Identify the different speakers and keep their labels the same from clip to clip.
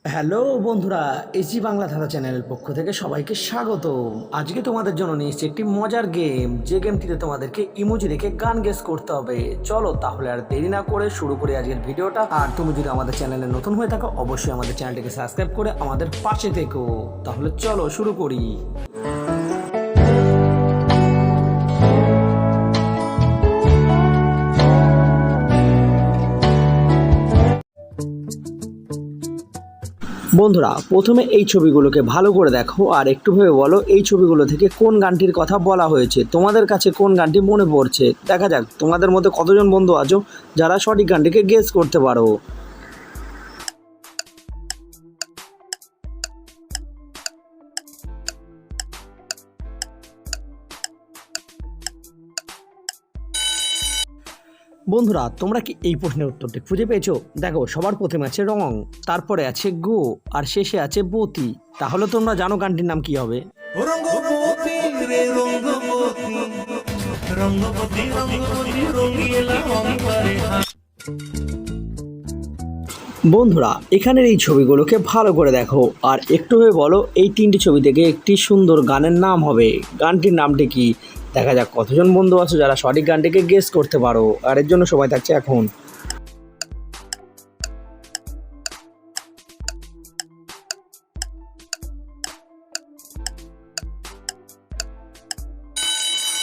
Speaker 1: Hello বন্ধুরা, AC Bangla ধারা চ্যানেলের পক্ষ থেকে সবাইকে স্বাগত। আজকে তোমাদের জন্য নিয়ে এসেছি একটি মজার গেম, যে গেমটিতে তোমাদেরকে ইমোজি রেখে গান গেস করতে হবে। চলো তাহলে আর দেরি না করে শুরু করি আজকের ভিডিওটা। আর তুমি যদি আমাদের চ্যানেলে নতুন হয়ে থাকো, অবশ্যই আমাদের চ্যানেলটিকে সাবস্ক্রাইব করে আমাদের পাশে থেকো। তাহলে চলো শুরু করি। বন্ধুরা, প্রথমে এই ছবিগুলোকে ভালো করে দেখো আর একটু ভেবে বলো এই ছবিগুলো থেকে কোন গানটির কথা বলা হয়েছে। তোমাদের কাছে কোন গানটি মনে পড়ছে? দেখা যাক তোমাদের মধ্যে কতজন বন্ধু আছো যারা সঠিক গানটিকে গেস করতে পারো। বন্ধুরা, তোমরা কি এই প্রশ্নের উত্তরটি খুঁজে পেয়েছো? দেখো, সবার প্রথমে আছে রং, তারপরে আছে গো, আর শেষে আছে বতি। তাহলে তোমরা জানো গানটির নাম কি হবে?
Speaker 2: রঙ্গবতী রে রঙ্গবতী, রঙ্গবতী রঙ্গবতী রঙ্গিলা অন্তরে।
Speaker 1: বন্ধুরা, এখানের এই ছবিগুলোকে ভালো করে দেখো আর একটু ভেবে বলো এই তিনটি ছবি থেকে একটি সুন্দর গানের নাম হবে। গানটির নামটি কি? দেখা যাক কতজন বন্ধু আছো যারা সঠিক গানটিকে গেস করতে পারো। আর এর জন্য সময় থাকছে এখন।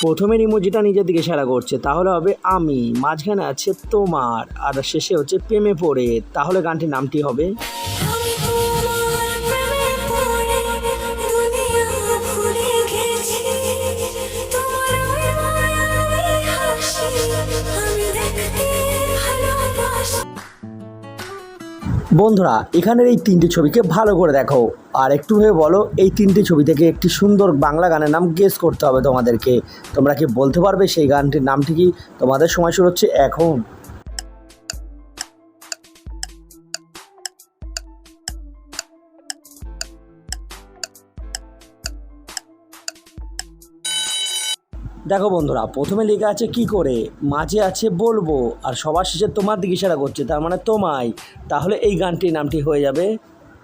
Speaker 1: প্রথমের ইমোজিটা নিজের দিকে ইশারা করছে, তাহলে হবে আমি। মাঝখানে আছে তোমার, আর শেষে হচ্ছে প্রেমে পড়ে। তাহলে গানটির নামটি হবে?
Speaker 3: আমি তোমার প্রেমে পড়ে দুনিয়া ভুলে গেছি, তোমার ওই মায়াবী হাসি আমি দেখতে ভালোবাসি।
Speaker 1: বন্ধুরা, এখানের এই তিনটি ছবিকে ভালো করে দেখো আর একটু ভেবে বলো এই তিনটি ছবি থেকে একটি সুন্দর বাংলা গানের নাম গেস করতে হবে তোমাদেরকে। তোমরা কি বলতে পারবে সেই গানটির নামটি কি? তোমাদের সময় শুরু হচ্ছে এখন। দেখো বন্ধুরা, প্রথমে লেখা আছে কি করে, মাঝে আছে বলবো, আর সবার শেষে তোমার দিকে ইশারা করছে, তার মানে তোমায়। তাহলে এই গানটির নামটি হয়ে যাবে?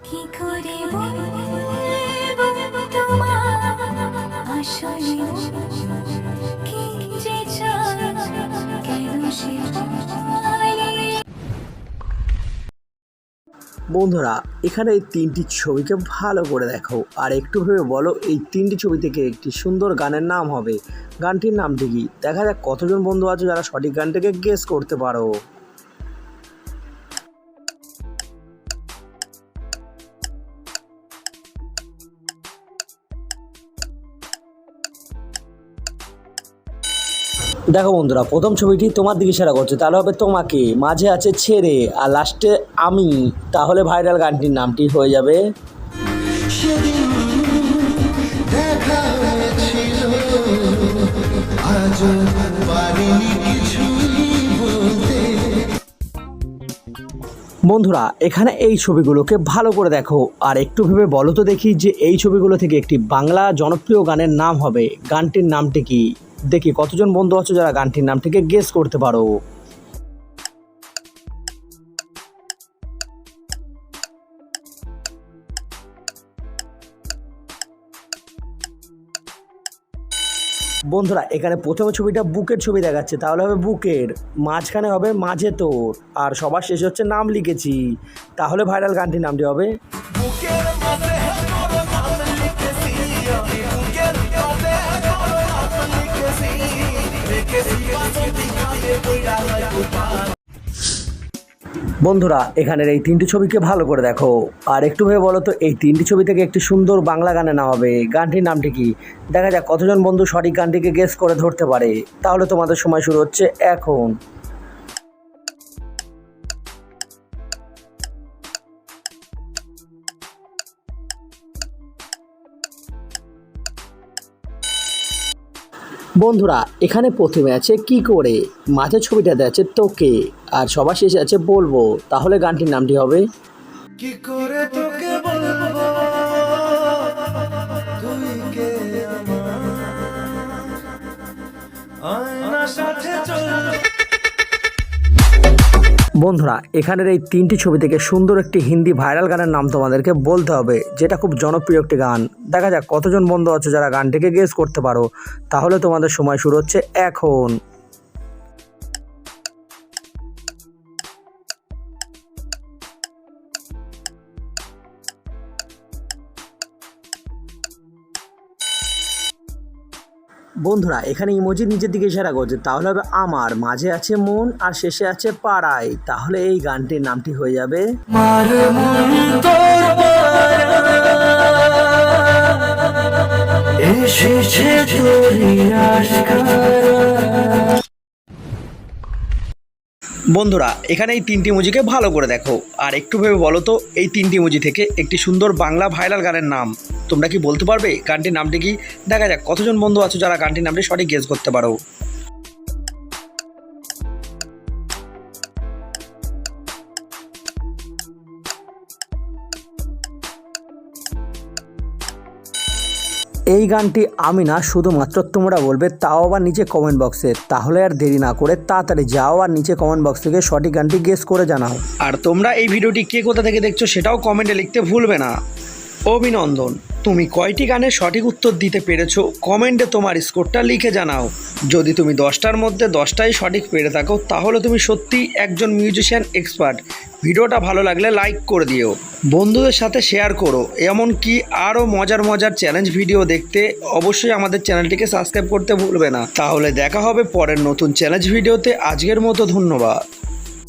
Speaker 3: কি করে বলবো তোমার আসলে কি যে চাই, কেন সে বলে।
Speaker 1: বন্ধুরা, এখানে এই তিনটি ছবিকে ভালো করে দেখো আর একটু ভেবে বলো এই তিনটি ছবি থেকে একটি সুন্দর গানের নাম হবে। গানটির নামটি কি? দেখা যাক কতজন বন্ধু আছে যারা সঠিক গানটিকে গেস করতে পারো। দেখো বন্ধুরা, প্রথম ছবিটি তোমার দিকে ইশারা করছে, তাহলে হবে তোমাকে। মাঝে আছে ছেড়ে, আর লাস্টে আমি। তাহলে ভাইরাল গানটির নামটি হয়ে যাবে?
Speaker 2: সেদিন দেখা হয়েছিল, আজ পারিনি কিছুই বলতে।
Speaker 1: বন্ধুরা, এখানে এই ছবিগুলোকে ভালো করে দেখো আর একটু ভেবে বলো তো দেখি যে এই ছবিগুলো থেকে একটি বাংলা জনপ্রিয় গানের নাম হবে। গানটির নামটি কি? দেখি কতজন বন্ধু আছো যারা গানটির নামটিকে গেস করতে পারো। বন্ধুরা, এখানে প্রথমে ছবিটা বুকের ছবি দেখাচ্ছে, তাহলে হবে বুকের। মাঝখানে হবে মাঝে তোর, আর সবার শেষে হচ্ছে নাম লিখেছি। তাহলে ভাইরাল গানটির নামটি হবে?
Speaker 2: বুকের মাঝে তোর নাম লিখেছি, আমি বুকের মাঝে তোর নাম লিখেছি, রেখেছি বাঁধি কাঁধে বইরা যায় গোপাল।
Speaker 1: বন্ধুরা, এখানের এই তিনটি ছবিকে ভালো করে দেখো আর একটু ভেবে বলো তো এই তিনটি ছবি থেকে একটি সুন্দর বাংলা গানের নাম হবে। গানটির নামটি কি? দেখা যাক কতজন বন্ধু সঠিক গানটিকে গেস করে ধরতে পারে। তাহলে তোমাদের সময় শুরু হচ্ছে এখন। বন্ধুরা, এখানে প্রথমে আছে কি করে, মাঝের ছবিটাতে আছে তোকে, আর সবার শেষে আছে বলবো। তাহলে গানটির নামটি হবে?
Speaker 2: কি করে তোকে বলবো তুই কে আমার, আয়নার সাথে চল।
Speaker 1: বন্ধুরা এখানের এই 3টি ছবি থেকে সুন্দর একটি হিন্দি ভাইরাল গানের নাম তোমাদেরকে বলতে হবে, যেটা খুব জনপ্রিয় একটি গান। দেখা যাক কতজন বন্ধু আছে যারা গানটিকে গেস করতে পারো। তাহলে তোমাদের সময় শুরু হচ্ছে এখন। বন্ধুরা এখানে ইমোজি নিচের দিকে ইশারা করছে, তাহলে হবে আমার, মাঝে আছে মন আর শেষে আছে পাড়ায়। তাহলে এই গানটির নামটি হয়ে যাবে বন্ধুরা এখানে এই 3টি ইমোজিকে ভালো করে দেখো আর একটু ভেবে বলো তো এই 3টি ইমোজি থেকে একটি সুন্দর বাংলা ভাইরাল গানের নাম তোমরা কি বলতে পারবে? গানটির নামটি কি? দেখা যাক কতজন বন্ধু আছো যারা গানটির নামটি সঠিক গেস করতে পারো। এই গানটি আমি না, শুধুমাত্র তোমরা বলবে, তাও আবার নিচে কমেন্ট বক্সে। তাহলে আর দেরি না করে তাড়াতাড়ি যাও আর নিচে কমেন্ট বক্স থেকে সঠিক গানটি গেস করে জানাও। আর তোমরা এই ভিডিওটি কে কোথা থেকে দেখছো সেটাও কমেন্টে লিখতে ভুলবে না। অভিনন্দন, তুমি কয়টি গানের সঠিক উত্তর দিতে পেরেছো কমেন্টে তোমার স্কোরটা লিখে জানাও। যদি তুমি 10টার মধ্যে 10টাই সঠিক পেরে থাকো তাহলে তুমি সত্যিই একজন মিউজিশিয়ান এক্সপার্ট। ভিডিওটা ভালো লাগলে লাইক করে দিও, বন্ধুদের সাথে শেয়ার করো। এমনকি আরও মজার মজার চ্যালেঞ্জ ভিডিও দেখতে অবশ্যই আমাদের চ্যানেলটিকে সাবস্ক্রাইব করতে ভুলবে না। তাহলে দেখা হবে পরের নতুন চ্যালেঞ্জ ভিডিওতে। আজকের মতো ধন্যবাদ।